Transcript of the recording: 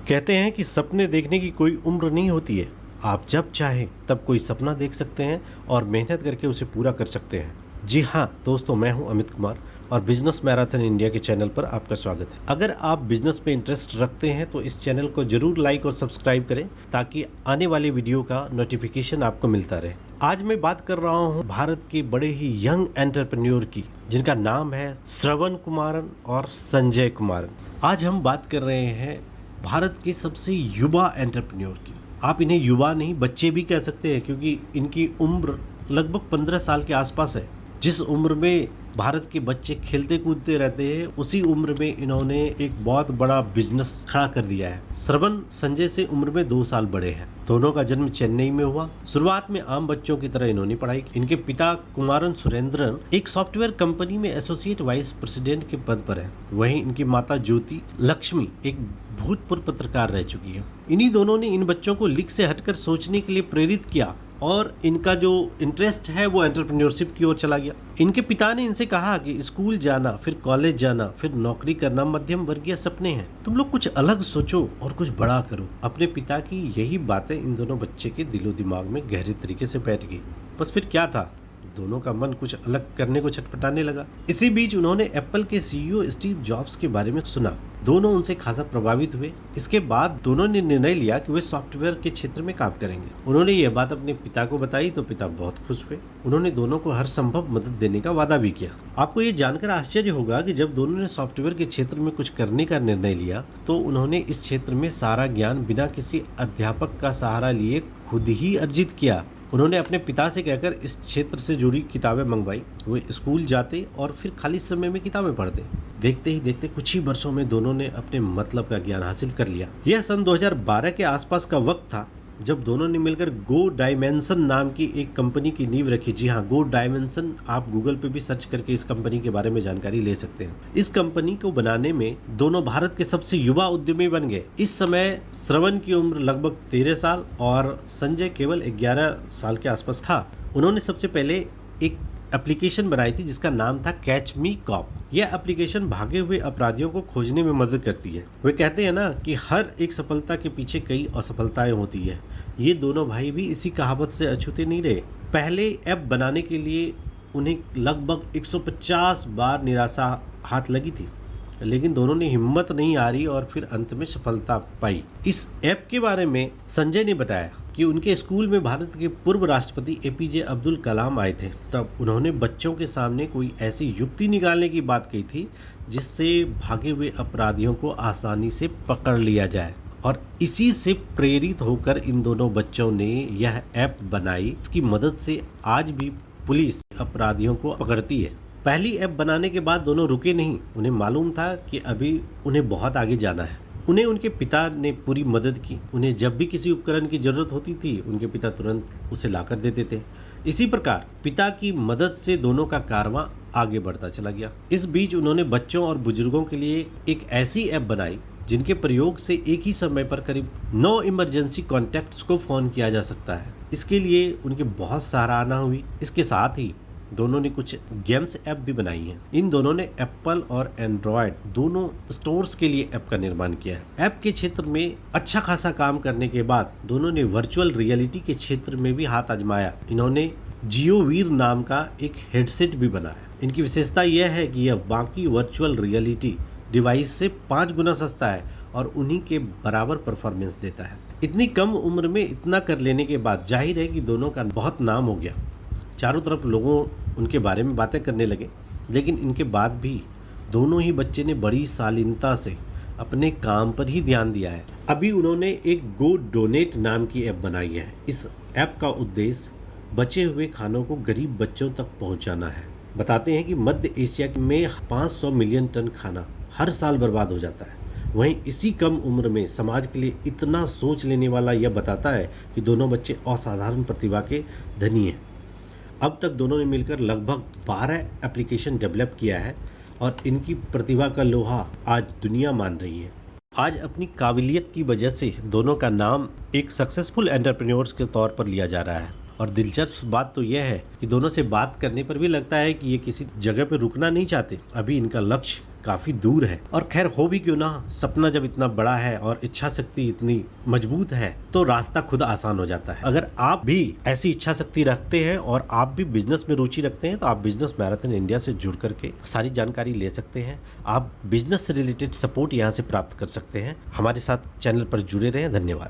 कहते हैं कि सपने देखने की कोई उम्र नहीं होती है। आप जब चाहें तब कोई सपना देख सकते हैं और मेहनत करके उसे पूरा कर सकते हैं। जी हाँ दोस्तों, मैं हूं अमित कुमार और बिजनेस मैराथन इंडिया के चैनल पर आपका स्वागत है। अगर आप बिजनेस में इंटरेस्ट रखते हैं तो इस चैनल को जरूर लाइक और सब्सक्राइब करें ताकि आने वाले वीडियो का नोटिफिकेशन आपको मिलता रहे। आज मैं बात कर रहा हूं भारत के बड़े ही यंग एंटरप्रेन्योर की, जिनका नाम है श्रवण कुमारन और संजय कुमारन। आज हम बात कर रहे हैं भारत के सबसे युवा एंटरप्रेन्योर की। आप इन्हें युवा नहीं, बच्चे भी कह सकते हैं, क्योंकि इनकी उम्र लगभग 15 साल के आसपास है। जिस उम्र में भारत के बच्चे खेलते कूदते रहते हैं, उसी उम्र में इन्होंने एक बहुत बड़ा बिजनेस खड़ा कर दिया है। श्रवण संजय से उम्र में 2 साल बड़े हैं। दोनों का जन्म चेन्नई में हुआ। शुरुआत में आम बच्चों की तरह इन्होंने पढ़ाई की। इनके पिता कुमारन सुरेंद्रन एक सॉफ्टवेयर कंपनी में एसोसिएट वाइस प्रेसिडेंट के पद पर है। वहीं इनकी माता ज्योति लक्ष्मी एक भूतपूर्व पत्रकार रह चुकी है। इन्हीं दोनों ने इन बच्चों को लीक से हटकर सोचने के लिए प्रेरित किया और इनका जो इंटरेस्ट है वो एंटरप्रेन्योरशिप की ओर चला गया। इनके पिता ने इनसे कहा कि स्कूल जाना, फिर कॉलेज जाना, फिर नौकरी करना मध्यम वर्गीय सपने हैं। तुम लोग कुछ अलग सोचो और कुछ बड़ा करो। अपने पिता की यही बातें इन दोनों बच्चे के दिलो दिमाग में गहरे तरीके से बैठ गई। बस फिर क्या था, दोनों का मन कुछ अलग करने को छटपटाने लगा। इसी बीच उन्होंने एप्पल के सीईओ स्टीव जॉब्स के बारे में सुना। दोनों उनसे खासा प्रभावित हुए। इसके बाद दोनों ने निर्णय लिया कि वे सॉफ्टवेयर के क्षेत्र में काम करेंगे। उन्होंने यह बात अपने पिता को बताई तो पिता बहुत खुश हुए। उन्होंने दोनों को हर संभव मदद देने का वादा भी किया। आपको ये जानकर आश्चर्य होगा कि जब दोनों ने सॉफ्टवेयर के क्षेत्र में कुछ करने का निर्णय लिया तो उन्होंने इस क्षेत्र में सारा ज्ञान बिना किसी अध्यापक का सहारा लिए खुद ही अर्जित किया। उन्होंने अपने पिता से कहकर इस क्षेत्र से जुड़ी किताबें मंगवाई। वे स्कूल जाते और फिर खाली समय में किताबें पढ़ते। देखते ही देखते कुछ ही वर्षों में दोनों ने अपने मतलब का ज्ञान हासिल कर लिया। यह सन 2012 के आसपास का वक्त था जब दोनों ने मिलकर गो डायमेंशन नाम की एक कंपनी की नींव रखी। जी हाँ, गो डायमेंशन, आप गूगल पे भी सर्च करके इस कंपनी के बारे में जानकारी ले सकते हैं। इस कंपनी को बनाने में दोनों भारत के सबसे युवा उद्यमी बन गए। इस समय श्रवण की उम्र लगभग 13 साल और संजय केवल 11 साल के आसपास था। उन्होंने सबसे पहले एक एप्लीकेशन बनाई थी जिसका नाम था कैच मी कॉप। यह एप्लीकेशन भागे हुए अपराधियों को खोजने में मदद करती है। वे कहते हैं ना कि हर एक सफलता के पीछे कई असफलताएं होती है। ये दोनों भाई भी इसी कहावत से अछूते नहीं रहे। पहले ऐप बनाने के लिए उन्हें लगभग 150 बार निराशा हाथ लगी थी, लेकिन दोनों ने हिम्मत नहीं हारी और फिर अंत में सफलता पाई। इस ऐप के बारे में संजय ने बताया कि उनके स्कूल में भारत के पूर्व राष्ट्रपति एपीजे अब्दुल कलाम आए थे। तब उन्होंने बच्चों के सामने कोई ऐसी युक्ति निकालने की बात कही थी जिससे भागे हुए अपराधियों को आसानी से पकड़ लिया जाए, और इसी से प्रेरित होकर इन दोनों बच्चों ने यह ऐप बनाई। इसकी मदद से आज भी पुलिस अपराधियों को पकड़ती है। पहली ऐप बनाने के बाद दोनों रुके नहीं। उन्हें मालूम था कि अभी उन्हें बहुत आगे जाना है। उन्हें उनके पिता ने पूरी मदद की। उन्हें जब भी किसी उपकरण की जरूरत होती थी उनके पिता तुरंत उसे लाकर देते थे। इसी प्रकार पिता की मदद से दोनों का कारवां आगे बढ़ता चला गया। इस बीच उन्होंने बच्चों और बुजुर्गों के लिए एक ऐसी ऐप बनाई जिनके प्रयोग से एक ही समय पर करीब 9 इमरजेंसी कॉन्टैक्ट्स को फोन किया जा सकता है। इसके लिए उनकी बहुत सराहना हुई। इसके साथ ही दोनों ने कुछ गेम्स ऐप भी बनाई हैं। इन दोनों ने एप्पल और एंड्रॉयड दोनों स्टोर्स के लिए ऐप का निर्माण किया है। ऐप के क्षेत्र में अच्छा खासा काम करने के बाद दोनों ने वर्चुअल रियलिटी के क्षेत्र में भी हाथ आजमाया। इन्होंने जियोवीर नाम का एक हेडसेट भी बनाया। इनकी विशेषता यह है कि यह बाकी वर्चुअल रियलिटी डिवाइस से 5 गुना सस्ता है और उन्हीं के बराबर परफॉर्मेंस देता है। इतनी कम उम्र में इतना कर लेने के बाद जाहिर है कि दोनों का बहुत नाम हो गया। चारों तरफ लोगों उनके बारे में बातें करने लगे। लेकिन इनके बाद भी दोनों ही बच्चे ने बड़ी शालीनता से अपने काम पर ही ध्यान दिया है। अभी उन्होंने एक गो डोनेट नाम की ऐप बनाई है। इस ऐप का उद्देश्य बचे हुए खानों को गरीब बच्चों तक पहुंचाना है। बताते हैं कि मध्य एशिया में 500 मिलियन टन खाना हर साल बर्बाद हो जाता है। वहीं इसी कम उम्र में समाज के लिए इतना सोच लेने वाला यह बताता है कि दोनों बच्चे असाधारण प्रतिभा के धनी हैं। अब तक दोनों ने मिलकर लगभग 12 एप्लीकेशन डेवलप किया है और इनकी प्रतिभा का लोहा आज दुनिया मान रही है। आज अपनी काबिलियत की वजह से दोनों का नाम एक सक्सेसफुल एंटरप्रेन्योर्स के तौर पर लिया जा रहा है। और दिलचस्प बात तो यह है कि दोनों से बात करने पर भी लगता है कि ये किसी जगह पर रुकना नहीं चाहते। अभी इनका लक्ष्य काफी दूर है। और खैर हो भी क्यों ना, सपना जब इतना बड़ा है और इच्छा शक्ति इतनी मजबूत है तो रास्ता खुद आसान हो जाता है। अगर आप भी ऐसी इच्छा शक्ति रखते हैं और आप भी बिजनेस में रुचि रखते हैं तो आप बिजनेस मैराथन इंडिया से जुड़ करके सारी जानकारी ले सकते हैं। आप बिजनेस से रिलेटेड सपोर्ट यहाँ से प्राप्त कर सकते हैं। हमारे साथ चैनल पर जुड़े रहें। धन्यवाद।